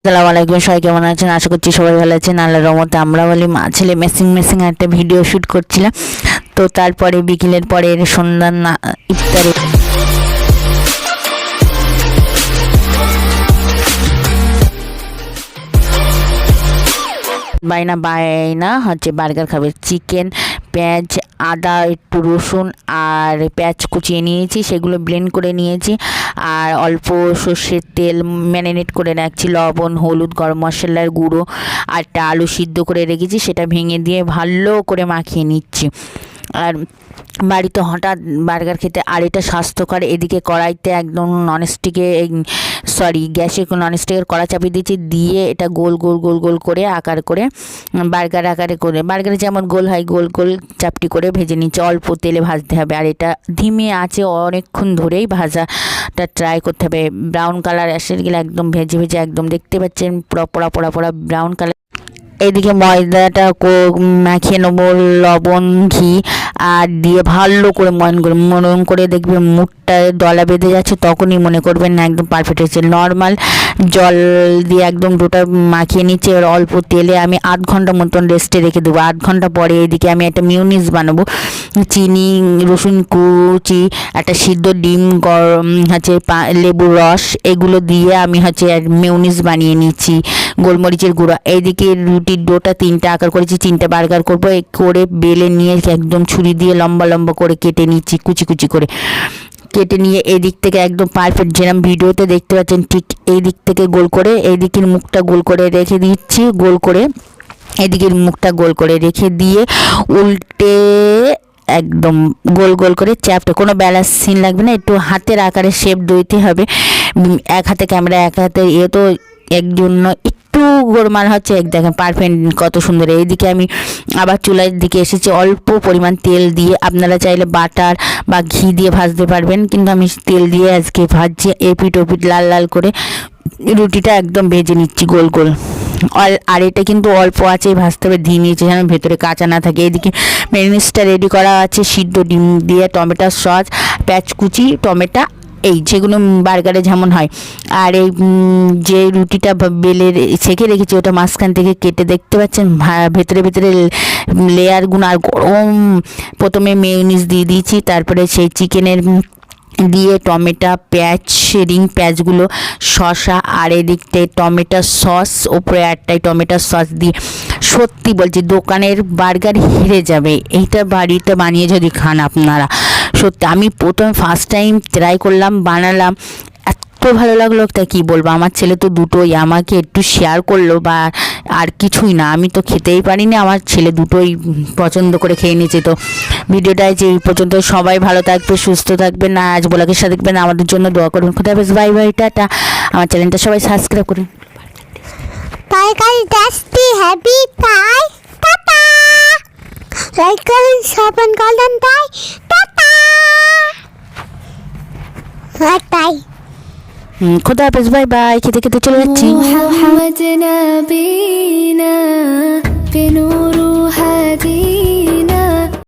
আসসালামু আলাইকুম, সবাই কেমন আছেন? আশা করছি সবাই ভালো আছেন। আল্লাহর রহমতে আমরা বলি মা ছেলে মেসিং একটা ভিডিও শ্যুট করছিলাম। তো তারপরে বিকেলের পরে সন্ধ্যা ইফতারে বাইনা হচ্ছে বার্গার খাবে। চিকেন, পেঁয়াজ, আদা, একটু রসুন আর পেঁয়াজ কুচিয়ে নিয়েছি, সেগুলো ব্লেন্ড করে নিয়েছি। আর অল্প সর্ষের তেল ম্যারিনেট করে রাখছি, লবণ, হলুদ, গরম মশলার গুঁড়ো আর একটা আলু সিদ্ধ করে রেখেছি, সেটা ভেঙে দিয়ে ভালো করে মাখিয়ে নিচ্ছি। আর বাড়িতে হঠাৎ বার্গার খেতে আর এটা স্বাস্থ্যকর। এদিকে কড়াইতে একদম গ্যাসে ননস্টিকের কড়া চাপিয়ে দিয়েছি, দিয়ে এটা গোল গোল গোল গোল করে আকার করে বার্গার আকারে করে, বার্গারে যেমন গোল হয় গোল গোল চাপটি করে ভেজে নিচ্ছে। অল্প তেলে ভাজতে হবে, আর এটা ধিমে আছে অনেকক্ষণ ধরেই ভাজাটা ট্রাই করতে হবে। ব্রাউন কালার এসে গেলে একদম ভেজে ভেজে একদম দেখতে পাচ্ছেন পুরো পোড়া পোড়া পোড়া ব্রাউন কালার। এদিকে ময়দাটা মাখিয়ে নেবো, লবণ, ঘি আর দিয়ে ভালো করে মনন করে দেখবেন মুখটা দলা বেঁধে যাচ্ছে, তখনই মনে করবেন না একদম পারফেক্ট হয়েছে। নর্মাল জল দিয়ে একদম ডোটা মাখিয়ে নিচ্ছে। এবার অল্প তেলে আমি 8 ঘন্টা মতন রেস্টে রেখে দেবো। 8 ঘন্টা পরে এদিকে আমি একটা মিউনিস বানাবো। চিনি, রসুন কুচি, একটা সিদ্ধ ডিম, হচ্ছে লেবুর রস, এগুলো দিয়ে আমি হচ্ছে মিউনিস বানিয়ে নিচ্ছি, গোলমরিচের গুঁড়ো। এইদিকে রুটির ডোটা 3টা আকার করেছি, 3টা বার্গার করবো। করে বেলে নিয়ে একদম ছুরি দিয়ে লম্বা লম্বা করে কেটে নিচ্ছি, কুচি কুচি করে কেটে নিয়ে এদিক থেকে একদম পারফেক্ট যেরকম ভিডিওতে দেখতে পাচ্ছেন ঠিক এই দিক থেকে গোল করে এই দিকের মুখটা গোল করে রেখে দিচ্ছি, গোল করে এদিকের মুখটা গোল করে রেখে দিয়ে উল্টে একদম গোল গোল করে চ্যাপটা, কোনো ব্যালেন্স সিন লাগবে না, একটু হাতের আকারে শেপ দিতে হবে। এক হাতে ক্যামেরা, এক হাতে তো এর জন্য একটু গোলমাল হচ্ছে। দেখেন পারফেক্ট কত সুন্দর। এইদিকে আমি আবার চুলার দিকে এসেছি, অল্প পরিমাণ তেল দিয়ে, আপনারা চাইলে বাটার বা ঘি দিয়ে ভাজতে পারবেন, কিন্তু আমি তেল দিয়ে আজকে ভাজছি। এপিট ওপিট লাল লাল করে রুটিটা একদম ভেজে নিচ্ছি গোল গোল। আর এটা কিন্তু অল্প আঁচেই ভাজতে হবে, ধিমিয়েছে যেন ভেতরে কাঁচা না থাকে। এদিকে ম্যারিনেডটা রেডি করা আছে, সিদ্ধ ডিম দিয়ে, টমেটো সস, পেঁয়াজ কুচি, টমেটো, এই যেগুলো বার্গারে যেমন হয়। আর এই যে রুটিটা বেলে সেঁকে রেখেছি ওটা মাঝখান থেকে কেটে দেখতে পাচ্ছেন ভেতরে ভেতরে লেয়ারগুলো। আর গরম প্রথমে মেয়োনিজ দিয়ে দিয়েছি, তারপরে সেই চিকেনের দিয়ে টমেটো, পেঁয়াজ, রিং পেঁয়াজগুলো, শসা, আর এদিকটায় টমেটো সস, ওপরে একটাই টমেটো সস দিয়ে। সত্যি বলছি দোকানের বার্গার হেরে যাবে, এইটা বাড়িতে বানিয়ে যদি খান আপনারা। সত্যি আমি ফার্স্ট টাইম ট্রাই করলাম, বানালাম, এত ভালো লাগলো তা কী বলবো। আমার ছেলে তো দুটোই আমাকে একটু শেয়ার করলো, বা আর কিছুই না, আমি তো খেতেই পারিনি, আমার ছেলে দুটোই পছন্দ করে খেয়ে নিয়েছে। তো ভিডিওটাই যে এই পর্যন্ত, সবাই ভালো থাকবে, সুস্থ থাকবেন, না আজ ব্লগের সাথে দেখবেন, আমাদের জন্য দোয়া করবেন। খোদা হাফেজ, বাই বাই, টাটা। আমার চ্যানেলটা সবাই সাবস্ক্রাইব করুন। হ্যাপি তাই টাটা, লাইক করুন, সাবস্ক্রাইব করুন, তাই টাটা, তাই খোদা হাফেজ, বাই বাই, খেতে খেতে চলে যাচ্ছি। মুহাম্মদ নবীনা বিনুরু হাদি